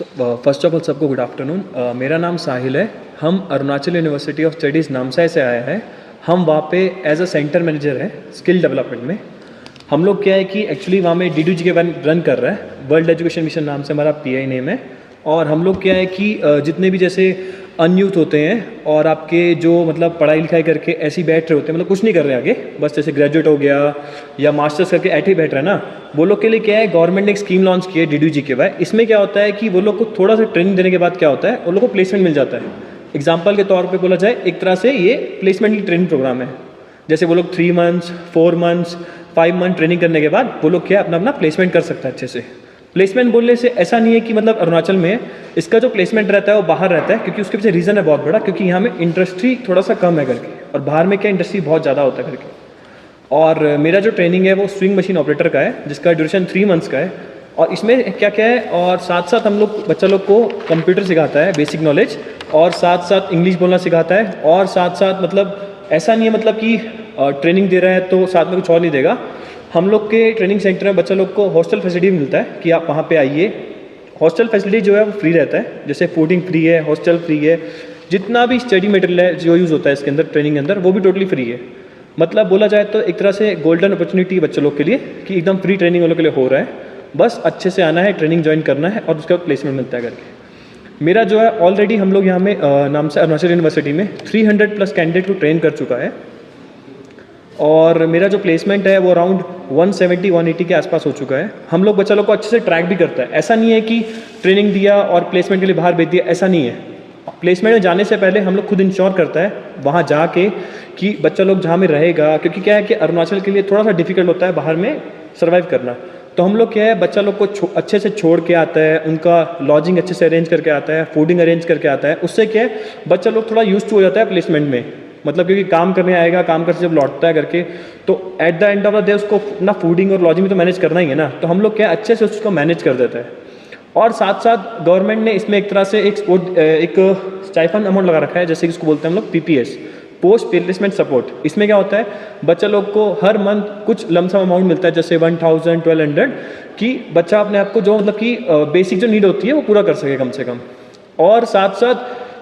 First of all सबको good afternoon. मेरा नाम साहिल है। हम Arunachal university of studies Namsai से आए हैं। हम वहाँ पे एज अ सेंटर मैनेजर हैं स्किल डेवलपमेंट में। हम लोग क्या है कि एक्चुअली वहाँ में DDG के रन कर रहा है, वर्ल्ड एजुकेशन मिशन नाम से हमारा PI नेम है। और हम लोग क्या है कि जितने भी जैसे अनयूथ होते हैं और आपके जो मतलब पढ़ाई लिखाई करके ऐसे ही बैठ रहे होते हैं, मतलब कुछ नहीं कर रहे आगे, बस जैसे ग्रेजुएट हो गया या मास्टर्स करके ऐसे ही बैठ रहे हैं ना, वो लोग के लिए क्या है गवर्नमेंट ने एक स्कीम लॉन्च की है DDG के बाद। इसमें क्या होता है कि वो लोग को थोड़ा सा ट्रेनिंग देने के बाद क्या होता है, वो लोग को प्लेसमेंट मिल जाता है। एग्जाम्पल के तौर पर बोला जाए, एक तरह से ये प्लेसमेंट की ट्रेनिंग प्रोग्राम है। जैसे वो लोग 3 मंथ्स 4 मंथ्स 5 मंथ ट्रेनिंग करने के बाद वो लोग क्या अपना अपना प्लेसमेंट कर सकता है अच्छे से। प्लेसमेंट बोलने से ऐसा नहीं है कि मतलब अरुणाचल में इसका जो प्लेसमेंट रहता है वो बाहर रहता है, क्योंकि उसके पीछे रीज़न है बहुत बड़ा, क्योंकि यहाँ में इंडस्ट्री थोड़ा सा कम है करके, और बाहर में क्या इंडस्ट्री बहुत ज़्यादा होता है करके। और मेरा जो ट्रेनिंग है वो स्विंग मशीन ऑपरेटर का है, जिसका ड्यूरेशन 3 मंथ्स का है। और इसमें क्या क्या है, और साथ साथ हम लोग बच्चा लोग को कंप्यूटर सिखाता है, बेसिक नॉलेज, और साथ साथ इंग्लिश बोलना सिखाता है, और साथ साथ मतलब ऐसा नहीं है मतलब कि ट्रेनिंग दे रहा है तो साथ में कुछ और नहीं देगा। हम लोग के ट्रेनिंग सेंटर में बच्चा लोग को हॉस्टल फैसिलिटी मिलता है कि आप वहाँ पे आइए। हॉस्टल फैसिलिटी जो है वो फ्री रहता है, जैसे फूडिंग फ्री है, हॉस्टल फ्री है, जितना भी स्टडी मटेरियल है जो यूज़ होता है इसके अंदर ट्रेनिंग के अंदर वो भी टोटली फ्री है। मतलब बोला जाए तो एक तरह से गोल्डन अपॉर्चुनिटी बच्चे लोग के लिए कि एकदम फ्री ट्रेनिंग वालों के लिए हो रहा है। बस अच्छे से आना है, ट्रेनिंग ज्वाइन करना है और उसके बाद प्लेसमेंट मिलता है करके। मेरा जो है ऑलरेडी हम लोग यहाँ में नाम से अरुणाचल यूनिवर्सिटी में 300+ कैंडिडेट को ट्रेन कर चुका है, और मेरा जो प्लेसमेंट है वो अराउंड 170-180 के आसपास हो चुका है। हम लोग बच्चा लोग को अच्छे से ट्रैक भी करता है। ऐसा नहीं है कि ट्रेनिंग दिया और प्लेसमेंट के लिए बाहर भेज दिया, ऐसा नहीं है। प्लेसमेंट में जाने से पहले हम लोग खुद इंश्योर करता है वहाँ जाके कि बच्चा लोग जहाँ में रहेगा, क्योंकि क्या है कि अरुणाचल के लिए थोड़ा सा डिफिकल्ट होता है बाहर में सर्वाइव करना। तो हम लोग क्या है बच्चा लोग को अच्छे से छोड़ के आता है, उनका लॉजिंग अच्छे से अरेंज करके आता है, फूडिंग अरेंज करके आता है। उससे क्या है बच्चा लोग थोड़ा यूज टू हो जाता है प्लेसमेंट में, मतलब क्योंकि काम करने आएगा, काम करके जब लौटता है करके, तो at the end of the day उसको ना फूडिंग और लॉजिंग भी तो मैनेज करना ही है ना। तो हम लोग क्या अच्छे से उसको मैनेज कर देता है। और साथ साथ गवर्नमेंट ने इसमें एक तरह से एक स्टाइफन अमाउंट लगा रखा है, जैसे कि उसको बोलते हैं हम लोग PPS, पोस्ट प्लेसमेंट सपोर्ट। इसमें क्या होता है बच्चा लोग को हर मंथ कुछ लमसम अमाउंट मिलता है, जैसे 1000-1200, कि बच्चा अपने आप को जो मतलब कि बेसिक जो नीड होती है वो पूरा कर सके कम से कम। और साथ साथ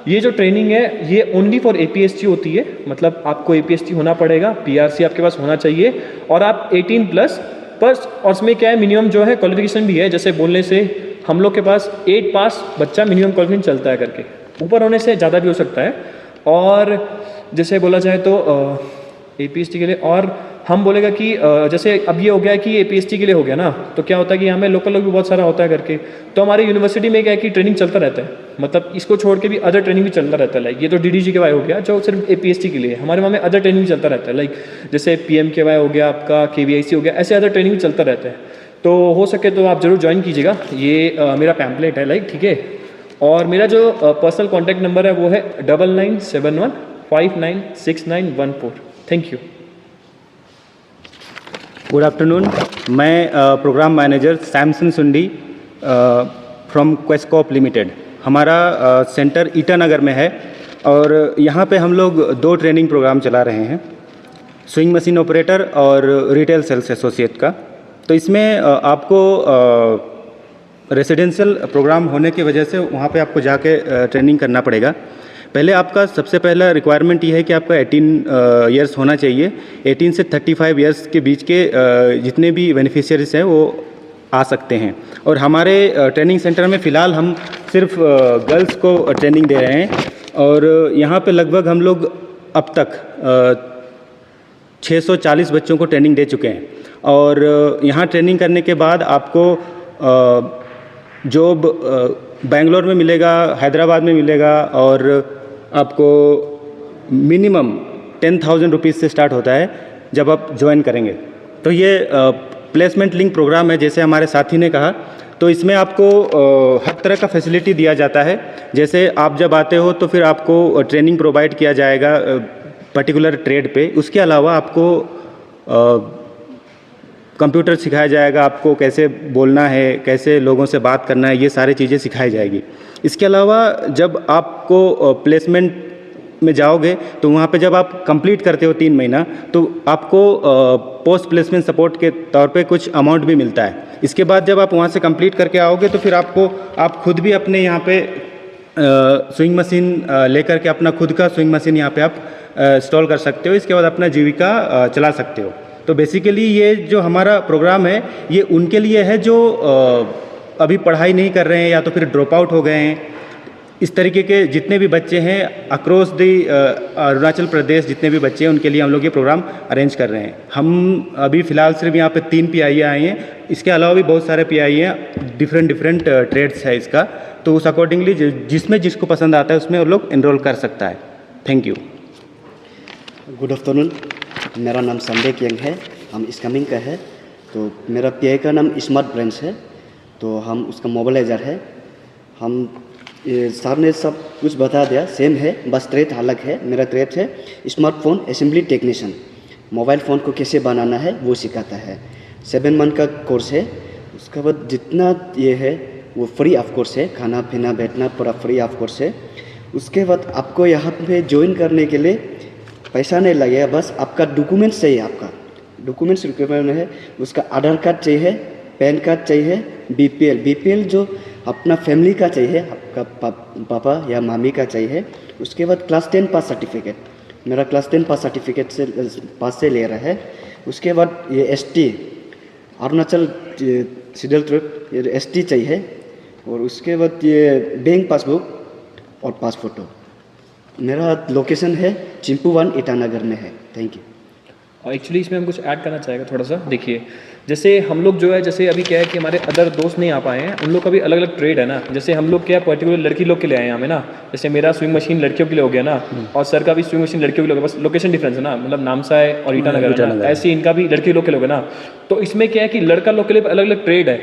ये जो ट्रेनिंग है ये ओनली फॉर APST होती है, मतलब आपको APST होना पड़ेगा, PRC आपके पास होना चाहिए, और आप 18+ पर। और इसमें क्या है मिनिमम जो है क्वालिफिकेशन भी है, जैसे बोलने से हम लोग के पास 8 पास बच्चा मिनिमम क्वालिफिकेशन चलता है करके, ऊपर होने से ज़्यादा भी हो सकता है। और जैसे बोला जाए तो APST के लिए, और हम बोलेगा कि जैसे अब ये हो गया कि APST के लिए हो गया ना, तो क्या होता है कि यहाँ में लोकल लोग भी बहुत सारा होता है करके, तो हमारे यूनिवर्सिटी में क्या है कि ट्रेनिंग चलता रहता है, मतलब इसको छोड़ के भी अदर ट्रेनिंग भी चलता रहता है। लाइक ये तो DDG के वाई हो गया जो सिर्फ APST के लिए, हमारे वहाँ में अदर ट्रेनिंग भी चलता रहता है, लाइक जैसे PMKY हो गया, आपका KVIC हो गया, ऐसे अदर ट्रेनिंग भी चलता रहता है। तो हो सके तो आप जरूर ज्वाइन कीजिएगा। ये मेरा पैम्पलेट है लाइक, ठीक है। और मेरा जो पर्सनल कॉन्टैक्ट नंबर है वो है 9971596914। Thank you. Good afternoon. मैं प्रोग्राम मैनेजर सैमसन सुंडी फ्रॉम क्वेस्कॉप लिमिटेड। हमारा सेंटर ईटानगर में है, और यहाँ पे हम लोग 2 ट्रेनिंग प्रोग्राम चला रहे हैं, स्विंग मशीन ऑपरेटर और रिटेल सेल्स एसोसिएट का। तो इसमें आपको रेसिडेंशियल प्रोग्राम होने की वजह से वहाँ पे आपको जाके ट्रेनिंग करना पड़ेगा। पहले आपका सबसे पहला रिक्वायरमेंट ये है कि आपका 18 ईयर्स होना चाहिए। 18 से 35 ईयर्स के बीच के जितने भी बेनिफिशियरीज हैं वो आ सकते हैं। और हमारे ट्रेनिंग सेंटर में फ़िलहाल हम सिर्फ गर्ल्स को ट्रेनिंग दे रहे हैं, और यहाँ पे लगभग हम लोग अब तक 640 बच्चों को ट्रेनिंग दे चुके हैं। और यहाँ ट्रेनिंग करने के बाद आपको जॉब बेंगलोर में मिलेगा, हैदराबाद में मिलेगा, और आपको मिनिमम 10,000 रुपीज़ से स्टार्ट होता है जब आप ज्वाइन करेंगे। तो ये प्लेसमेंट लिंक प्रोग्राम है, जैसे हमारे साथी ने कहा। तो इसमें आपको हर तरह का फैसिलिटी दिया जाता है। जैसे आप जब आते हो तो फिर आपको ट्रेनिंग प्रोवाइड किया जाएगा पर्टिकुलर ट्रेड पे। उसके अलावा आपको कंप्यूटर सिखाया जाएगा, आपको कैसे बोलना है, कैसे लोगों से बात करना है, ये सारी चीज़ें सिखाई जाएगी। इसके अलावा जब आपको प्लेसमेंट में जाओगे तो वहाँ पे जब आप कंप्लीट करते हो 3 महीना तो आपको पोस्ट प्लेसमेंट सपोर्ट के तौर पे कुछ अमाउंट भी मिलता है। इसके बाद जब आप वहाँ से कंप्लीट करके आओगे तो फिर आप खुद भी अपने यहाँ पे स्विंग मशीन लेकर के अपना खुद का स्विंग मशीन यहाँ पे आप इंस्टॉल कर सकते हो। इसके बाद अपना जीविका चला सकते हो। तो बेसिकली ये जो हमारा प्रोग्राम है ये उनके लिए है जो अभी पढ़ाई नहीं कर रहे हैं या तो फिर ड्रॉप आउट हो गए हैं। इस तरीके के जितने भी बच्चे हैं अक्रॉस दी अरुणाचल प्रदेश, जितने भी बच्चे हैं उनके लिए हम लोग ये प्रोग्राम अरेंज कर रहे हैं। हम अभी फ़िलहाल सिर्फ यहाँ पे 3 PIE आए हैं, इसके अलावा भी बहुत सारे PIE हैं, डिफरेंट ट्रेड्स है इसका। तो उस अकॉर्डिंगली जिसमें जिसको पसंद आता है उसमें वो लोग एनरोल कर सकता है। Thank you. गुड आफ्टरनून, मेरा नाम संडे किंग है, हम इसकमिंग का है। तो मेरा PIE का नाम स्मार्ट ब्रांच है, तो हम उसका मोबाइलाइजर है। हम सर ने सब कुछ बता दिया, सेम है, बस ट्रेड अलग है। मेरा ट्रेड है smartphone assembly technician. Mobile phone को कैसे बनाना है वो सिखाता है। 7 मंथ का कोर्स है। उसके बाद जितना ये है वो फ्री ऑफ कोर्स है, खाना पीना बैठना पूरा फ्री ऑफ कोर्स है। उसके बाद आपको यहाँ पे ज्वाइन करने के लिए पैसा नहीं लगेगा, बस आपका डॉक्यूमेंट्स चाहिए। आपका डॉक्यूमेंट्स रिक्वायरमेंट है, उसका आधार कार्ड चाहिए, पैन कार्ड चाहिए, BPL जो अपना फैमिली का चाहिए, आपका पापा या मामी का चाहिए। उसके बाद क्लास 10 पास सर्टिफिकेट, मेरा क्लास 10 पास सर्टिफिकेट से पास से ले रहा है। उसके बाद ये ST अरुणाचल शेड्यूल ट्राइब, ये ST चाहिए। और उसके बाद ये बैंक पासबुक और पास फोटो। मेरा लोकेशन है चिंपू 1 ईटानगर में है। Thank you. और एक्चुअली इसमें हम कुछ ऐड करना चाहेंगे थोड़ा सा। देखिए, जैसे हम लोग जो है, जैसे अभी क्या है कि हमारे अदर दोस्त नहीं आ पाए हैं, उन लोग का भी अलग अलग ट्रेड है ना। जैसे हम लोग क्या पर्टिकुलर लड़की लोग के लिए आए हैं हमें ना, जैसे मेरा स्विंग मशीन लड़कियों के लिए हो गया ना, और सर का भी स्विंग मशीन लड़कियों के लिए हो गया, बस लोकेशन डिफरेंस है ना, मतलब नामसाई और ईटानगर है ना, ऐसे इनका भी लड़की लोग के लिए होगा ना। तो इसमें क्या है कि लड़का लोग के लिए अलग अलग ट्रेड है।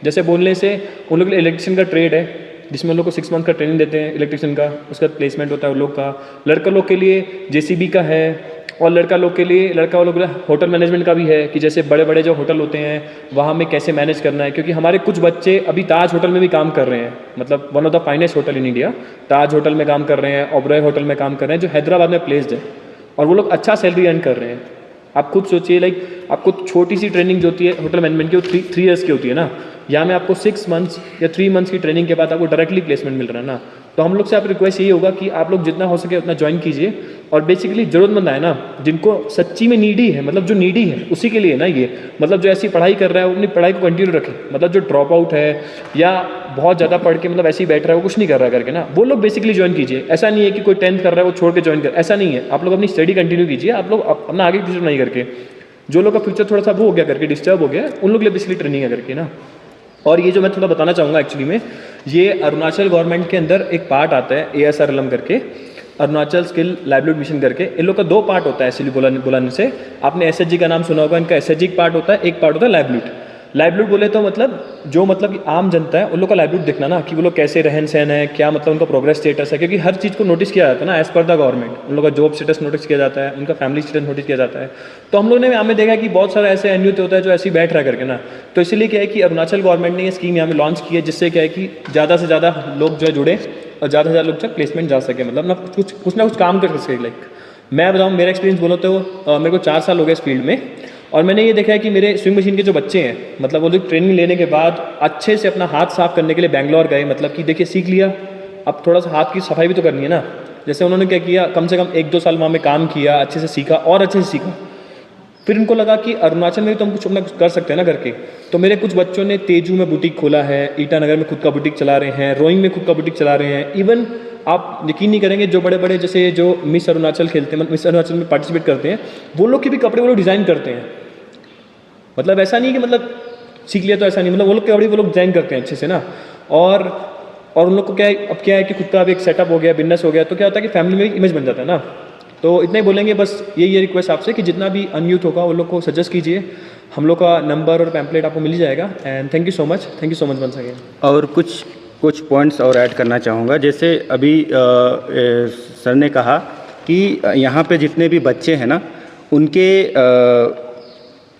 जैसे बोलने से उन लोग के लिए इलेक्ट्रिशियन का ट्रेड है, जिसमें उन लोग को 6 मंथ का ट्रेनिंग देते हैं इलेक्ट्रिशियन का, उसका प्लेसमेंट होता है उन लोग का। लड़का लोग के लिए JCB का है, और लड़का लोग के लिए होटल मैनेजमेंट का भी है, कि जैसे बड़े बड़े जो होटल होते हैं वहाँ में कैसे मैनेज करना है। क्योंकि हमारे कुछ बच्चे अभी ताज होटल में भी काम कर रहे हैं, मतलब one of the finest hotel in India, Taj hotel में काम कर रहे हैं, ओबरॉय होटल में काम कर रहे हैं, जो हैदराबाद में प्लेस्ड है, और वो लोग अच्छा सैलरी अर्न कर रहे हैं। आप खुद सोचिए, लाइक आपको छोटी सी ट्रेनिंग जो होती है होटल मैनेजमेंट की, वो 3 ईयर्स की होती है ना, यहाँ में आपको 6 मंथ्स या 3 मंथ्स की ट्रेनिंग के बाद आपको डायरेक्टली प्लेसमेंट मिल रहा है ना। तो हम लोग से आप रिक्वेस्ट यही होगा कि आप लोग जितना हो सके उतना ज्वाइन कीजिए। और बेसिकली ज़रूरतमंद है ना, जिनको सच्ची में नीडी है, मतलब जो नीडी है उसी के लिए ना ये, मतलब जो ऐसी पढ़ाई कर रहा है वो अपनी पढ़ाई को कंटिन्यू रखे। मतलब जो ड्रॉप आउट है या बहुत ज़्यादा पढ़ के मतलब ऐसे ही बैठ रहा है, वो कुछ नहीं कर रहा करके ना, वो लोग बेसिकली ज्वाइन कीजिए। ऐसा नहीं है कि कोई 10th कर रहा है वो छोड़ के ज्वाइन कर, ऐसा नहीं है। आप लोग अपनी स्टडी कंटिन्यू कीजिए, आप लोग अपना आगे फ्यूचर नहीं करके, जो लोग का फ्यूचर थोड़ा सा वो हो गया करके, डिस्टर्ब हो गया, उन लोग के लिए बेसिकली ट्रेनिंग है करके ना। और ये जो मैं थोड़ा बताना चाहूँगा एक्चुअली में, ये अरुणाचल गवर्नमेंट के अंदर एक पार्ट आता है ASRLM करके, अरुणाचल स्किल लाइवलीहुड मिशन करके। इन लोग का 2 पार्ट होता है एक्चुअली बुलाने से। आपने SHG का नाम सुना होगा, इनका SHG पार्ट होता है, एक पार्ट होता है लाइवलीहुड। लाइवलीहुड बोले तो मतलब जो मतलब कि आम जनता है उन लोग का लाइवलीहुड देखना ना, कि वो लोग कैसे रहन सहन है, क्या मतलब उनका प्रोग्रेस स्टेटस है, क्योंकि हर चीज़ को नोटिस किया जाता है ना एज पर द गवर्नमेंट। उन लोग का जॉब स्टेटस नोटिस किया जाता है, उनका फैमिली स्टेटस नोटिस किया जाता है। तो हम लोग ने हमें देखा कि बहुत सारा ऐसे NUT होता है जो ऐसे ही बैठ रहा करके ना। तो इसलिए क्या है कि अरुणाचल गवर्नमेंट ने ये स्कीम यहाँ में लॉन्च की है, जिससे क्या है कि ज़्यादा से ज़्यादा लोग जो है जुड़े और ज़्यादा से ज़्यादा लोग तक प्लेसमेंट जा सके, मतलब ना कुछ ना कुछ काम कर सके। लाइक मैं बताऊँ मेरा एक्सपीरियंस बोलो तो मेरे को 4 साल हो गए इस फील्ड में, और मैंने ये देखा है कि मेरे स्विंग मशीन के जो बच्चे हैं, मतलब वो लोग ट्रेनिंग लेने के बाद अच्छे से अपना हाथ साफ करने के लिए बैंगलोर गए। मतलब कि देखिए सीख लिया, अब थोड़ा सा हाथ की सफाई भी तो करनी है ना। जैसे उन्होंने क्या किया, कम से कम 1-2 साल वहाँ में काम किया, अच्छे से सीखा और अच्छे से सीखा। फिर उनको लगा कि अरुणाचल में भी तो हम कुछ अपना कुछ कर सकते हैं ना करके। तो मेरे कुछ बच्चों ने तेजू में बुटीक खोला है, ईटानगर में खुद का बुटीक चला रहे हैं, रोइंग में खुद का बुटीक चला रहे हैं। इवन आप यकीन नहीं करेंगे, जो बड़े बड़े जैसे जो मिस अरुणाचल खेलते हैं, मिस अरुणाचल में पार्टिसिपेट करते हैं, वो लोग के भी कपड़े वो लोग डिज़ाइन करते हैं। मतलब ऐसा नहीं कि मतलब सीख लिया तो ऐसा नहीं, मतलब वो लोग कपड़े वो लोग डिज़ाइन करते हैं अच्छे से ना। और उन लोग को क्या है, अब क्या है कि खुद का अब एक सेटअप हो गया, बिजनेस हो गया, तो क्या होता है कि फैमिली में इमेज बन जाता है ना। तो इतना ही बोलेंगे, बस यही रिक्वेस्ट आपसे कि जितना भी अनयूथ होगा उन लोग को सजेस्ट कीजिए। हम लोग का नंबर और पैम्पलेट आपको मिल जाएगा। And thank you so much once again. और कुछ पॉइंट्स और ऐड करना चाहूँगा। जैसे अभी सर ने कहा कि यहाँ पे जितने भी बच्चे हैं ना, उनके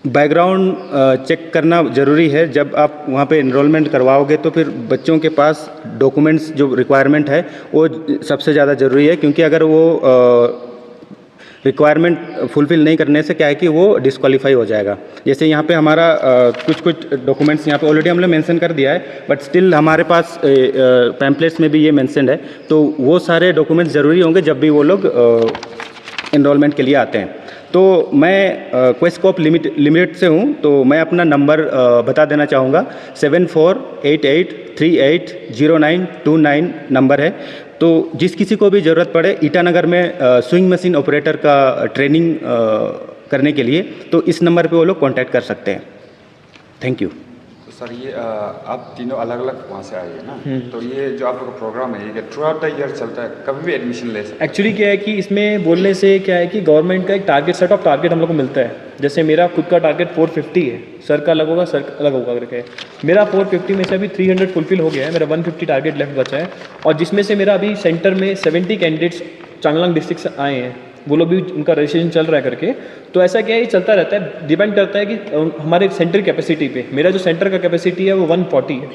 बैकग्राउंड चेक करना ज़रूरी है। जब आप वहाँ पे एनरोलमेंट करवाओगे तो फिर बच्चों के पास डॉक्यूमेंट्स जो रिक्वायरमेंट है वो सबसे ज़्यादा ज़रूरी है, क्योंकि अगर वो रिक्वायरमेंट फुलफ़िल नहीं करने से क्या है कि वो डिस्क्वालीफाई हो जाएगा। जैसे यहाँ पे हमारा कुछ डॉक्यूमेंट्स यहाँ पे ऑलरेडी हमने मेंशन कर दिया है, बट स्टिल हमारे पास पैम्पलेट्स में भी ये मेंशन्ड है, तो वो सारे डॉक्यूमेंट्स ज़रूरी होंगे जब भी वो लोग एनरोलमेंट के लिए आते हैं। तो मैं क्वेस्टकॉप लिमिटेड से हूँ, तो मैं अपना नंबर बता देना चाहूँगा। 7488380929 नंबर है। तो जिस किसी को भी ज़रूरत पड़े ईटानगर में स्विंग मशीन ऑपरेटर का ट्रेनिंग करने के लिए, तो इस नंबर पे वो लोग कांटेक्ट कर सकते हैं। Thank you. तो सर ये आप तीनों अलग अलग वहाँ से आए हैं ना, तो ये जो आप लोग का प्रोग्राम है ये थ्रू आउट द ईयर चलता है, कभी भी एडमिशन ले सकते हैं? एक्चुअली क्या है कि इसमें बोलने से क्या है कि गवर्नमेंट का एक टारगेट, सेट ऑफ टारगेट हम लोग को मिलता है। जैसे मेरा खुद का टारगेट 450 है, सर का अलग होगा, सर का अलग होगा करके। मेरा 450 में से अभी 300 फुलफिल हो गया है, मेरा 150 टारगेट लेफ्ट बचा है। और जिसमें से मेरा अभी सेंटर में 70 कैंडिडेट्स चांगलांग डिस्ट्रिक्ट से आए हैं, वो लोग भी उनका रजिस्ट्रेशन चल रहा है करके। तो ऐसा क्या है, ये चलता रहता है, डिपेंड करता है कि हमारे सेंटर कैपेसिटी पे। मेरा जो सेंटर का कैपेसिटी है वो 140 है।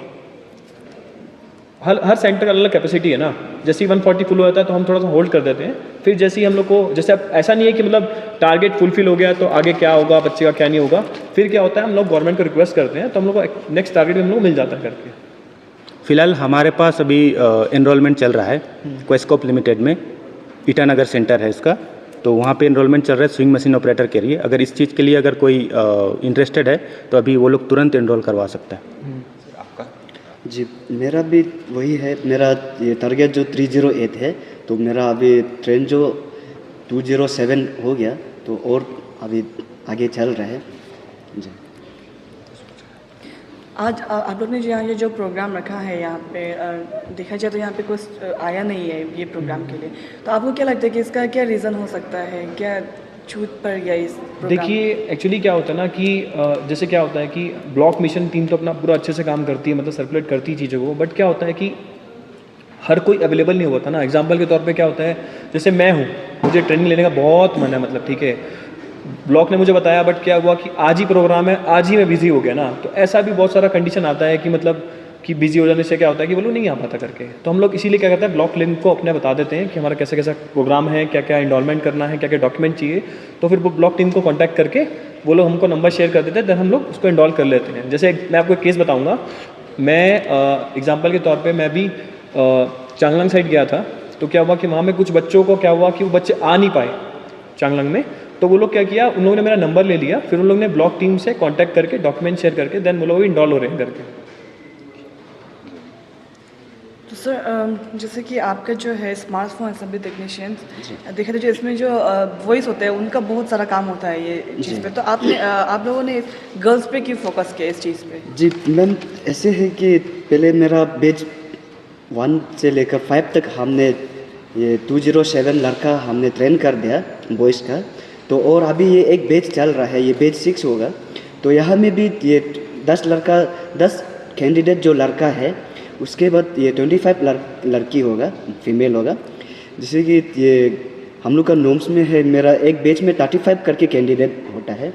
हर सेंटर का अलग अलग कैपेसिटी है ना। जैसे ही 140 फुल हो जाता है तो हम थोड़ा सा होल्ड कर देते हैं। फिर जैसे ही हम लोग को, जैसे अब ऐसा नहीं है कि मतलब टारगेट फुलफिल हो गया तो आगे क्या होगा, बच्चे का क्या नहीं होगा। फिर क्या होता है, हम लोग गवर्नमेंट को रिक्वेस्ट करते हैं तो हम लोग को नेक्स्ट टारगेट हम लोग मिल जाता है करके। फ़िलहाल हमारे पास अभी एनरोलमेंट चल रहा है क्वेस्टकॉप लिमिटेड में, ईटानगर सेंटर है इसका। तो वहाँ पे एनरोलमेंट चल रहा है स्विंग मशीन ऑपरेटर के लिए। अगर इस चीज़ के लिए अगर कोई इंटरेस्टेड है तो अभी वो लोग तुरंत एनरोल करवा सकता है। आपका? जी मेरा भी वही है। मेरा ये टारगेट जो 308 है, तो मेरा अभी ट्रेन जो 207 हो गया, तो और अभी आगे चल रहा है जी। आज आप लोग ने जो यहाँ ये जो प्रोग्राम रखा है, यहाँ पे देखा जाए तो यहाँ पे कुछ आया नहीं है ये प्रोग्राम के लिए, तो आपको क्या लगता है कि इसका क्या रीज़न हो सकता है, क्या छूट पड़ गया इस प्रोग्राम? देखिए एक्चुअली क्या होता है ना कि जैसे क्या होता है कि ब्लॉक मिशन टीम तो अपना पूरा अच्छे से काम करती है, मतलब सर्कुलेट करती है चीज़ों को। बट क्या होता है कि हर कोई अवेलेबल नहीं होता ना। एग्जांपल के तौर पे क्या होता है, जैसे मैं हूँ, मुझे ट्रेनिंग लेने का बहुत मन है, मतलब ठीक है, ब्लॉक ने मुझे बताया, बट क्या हुआ कि आज ही प्रोग्राम है, आज ही मैं बिज़ी हो गया ना। तो ऐसा भी बहुत सारा कंडीशन आता है कि मतलब कि बिज़ी हो जाने से क्या होता है कि वो लोग नहीं आ पाता करके। तो हम लोग इसीलिए क्या करते हैं, ब्लॉक लिंक को अपने बता देते हैं कि हमारा कैसा कैसा प्रोग्राम है, क्या क्या इनरोलमेंट करना है, क्या क्या डॉक्यूमेंट चाहिए। तो फिर वो ब्लॉक टीम को कॉन्टैक्ट करके वो लोग हमको नंबर शेयर कर देते हैं, देन हम लोग उसको इनरोल कर लेते हैं। जैसे मैं आपको एक केस बताऊँगा। मैं एग्जाम्पल के तौर पर मैं भी चांगलांग साइड गया था। तो क्या हुआ कि वहाँ में कुछ बच्चों को क्या हुआ कि वो बच्चे आ नहीं पाए चांगलांग में। तो वो लोग क्या किया, उन लोगों ने मेरा नंबर ले लिया, फिर उन लोगों ने ब्लॉक टीम से कांटेक्ट करके डॉक्यूमेंट शेयर करके देन वो लोग इनरोल हो रहे हैं करके। तो सर जैसे कि आपका जो है स्मार्टफोन असेंबली टेक्नीशियंस, देखा तो जो इसमें जो वॉइस होता है उनका बहुत सारा काम होता है ये चीज़ पे, तो आपने आप लोगों ने गर्ल्स पे क्यों फोकस किया इस चीज़ पे? जी मैम, ऐसे है कि पहले मेरा बैच 1 से लेकर 5 तक हमने ये 207 लड़का हमने ट्रेन कर दिया बॉयज़ का। तो और अभी ये एक बैच चल रहा है, ये बैच 6 होगा। तो यहाँ में भी ये 10 कैंडिडेट जो लड़का है, उसके बाद ये 25 लड़की होगा, फीमेल होगा। जैसे कि ये हम लोग का नॉर्म्स में है, मेरा एक बैच में 35 करके कैंडिडेट होता है।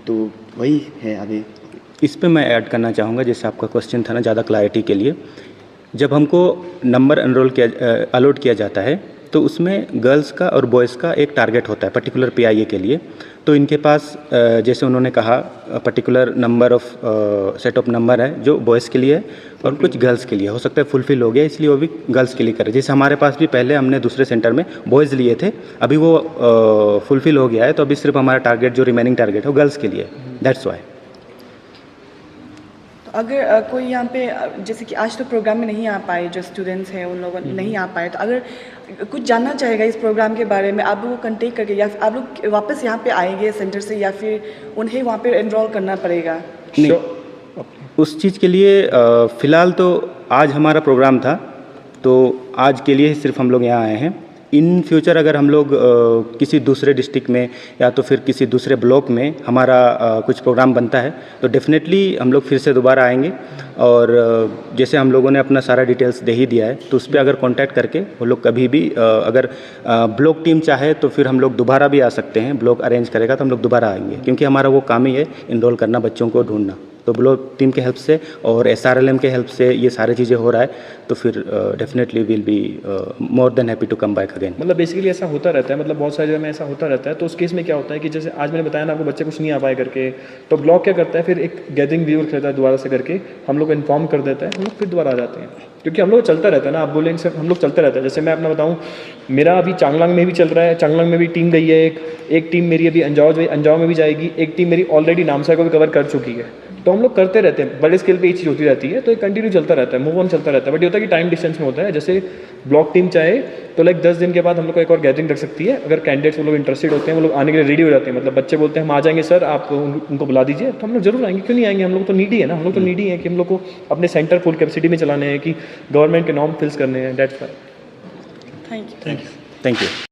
तो वही है अभी। इस पे मैं ऐड करना चाहूँगा, जैसे आपका क्वेश्चन था ना, ज़्यादा क्लैरिटी के लिए। जब हमको नंबर अलॉट किया जाता है तो उसमें गर्ल्स का और बॉयज़ का एक टारगेट होता है पर्टिकुलर पीआईए के लिए। तो इनके पास जैसे उन्होंने कहा particular number of set of number है जो बॉयज़ के लिए है और कुछ गर्ल्स के लिए। हो सकता है फुलफिल हो गया, इसलिए वो भी गर्ल्स के लिए करे। जैसे हमारे पास भी पहले हमने दूसरे सेंटर में बॉयज़ लिए थे, अभी वो फुलफिल हो गया है, तो अभी सिर्फ हमारा टारगेट जो रिमेनिंग टारगेट है वो गर्ल्स के लिए, दैट्स वाई। तो अगर कोई यहाँ पे जैसे कि आज तो प्रोग्राम में नहीं आ पाए, जो स्टूडेंट्स हैं उन लोगों नहीं आ पाए, तो अगर कुछ जानना चाहेगा इस प्रोग्राम के बारे में, आप लोगों को कंटेक्ट करके, या फिर आप लोग वापस यहाँ पे आएंगे सेंटर से, या फिर उन्हें वहाँ पे एनरोल करना पड़ेगा? नहीं, उस चीज़ के लिए फ़िलहाल तो आज हमारा प्रोग्राम था, तो आज के लिए ही सिर्फ हम लोग यहाँ आए हैं। इन फ्यूचर अगर हम लोग किसी दूसरे डिस्ट्रिक्ट में या तो फिर किसी दूसरे ब्लॉक में हमारा कुछ प्रोग्राम बनता है तो डेफिनेटली हम लोग फिर से दोबारा आएंगे। और जैसे हम लोगों ने अपना सारा डिटेल्स दे ही दिया है तो उस पर अगर कांटेक्ट करके वो लोग कभी भी अगर ब्लॉक टीम चाहे तो फिर हम लोग दोबारा भी आ सकते हैं। ब्लॉक अरेंज करेगा तो हम लोग दोबारा आएंगे, क्योंकि हमारा वो काम ही है इनरोल करना, बच्चों को ढूंढना। तो ब्लॉक टीम के हेल्प से और SRLM के हेल्प से ये सारी चीज़ें हो रहा है, तो फिर definitely will be more than happy to come back again. मतलब बेसिकली ऐसा होता रहता है, मतलब बहुत सारी जगह में ऐसा होता रहता है। तो उस केस में क्या होता है कि जैसे आज मैंने बताया ना आपको, बच्चे कुछ नहीं आ पाए करके, तो ब्लॉक क्या करता है, फिर एक गैदरिंग व्यूअर करता है दोबारा से करके, हम लोग को इन्फॉर्म कर देता है, हम लोग फिर दोबारा आ जाते हैं। क्योंकि हम लोग चलता रहता है ना, आप बोलेंगे सर हम लोग चलते रहता है। जैसे मैं अपना बताऊँ, मेरा अभी चांगलांग में भी चल रहा है, चांगलांग में भी टीम गई है, एक टीम मेरी अभी अंजाव में भी जाएगी, एक टीम मेरी ऑलरेडी नामसाई को भी कवर कर चुकी है। तो हम लोग करते रहते हैं, बड़े स्केल पे ये चीज़ होती रहती है, तो ये कंटिन्यू चलता रहता है, मूव ऑन चलता रहता है। बट ये होता है कि टाइम डिस्टेंस में होता है। जैसे ब्लॉक टीम चाहे तो लाइक 10 दिन के बाद हम लोग को एक और गैदरिंग रख सकती है। अगर कैंडिडेट्स वो लोग इंटरेस्टेड होते हैं, वो लोग आने के लिए रेडी हो जाते हैं, मतलब बच्चे बोलते हैं हम आ जाएंगे सर, आप उनको बुला दीजिए, तो हम लोग जरूर आएंगे। क्यों नहीं आएंगे, हम लोग तो नीडी है ना, हम लोग तो नीडी है कि हम लोग को अपने सेंटर फुल कैपेसिटी में चलाने हैं, कि गवर्नमेंट के नॉर्म फिल्स करने हैं। That's why. Thank you. Thank you.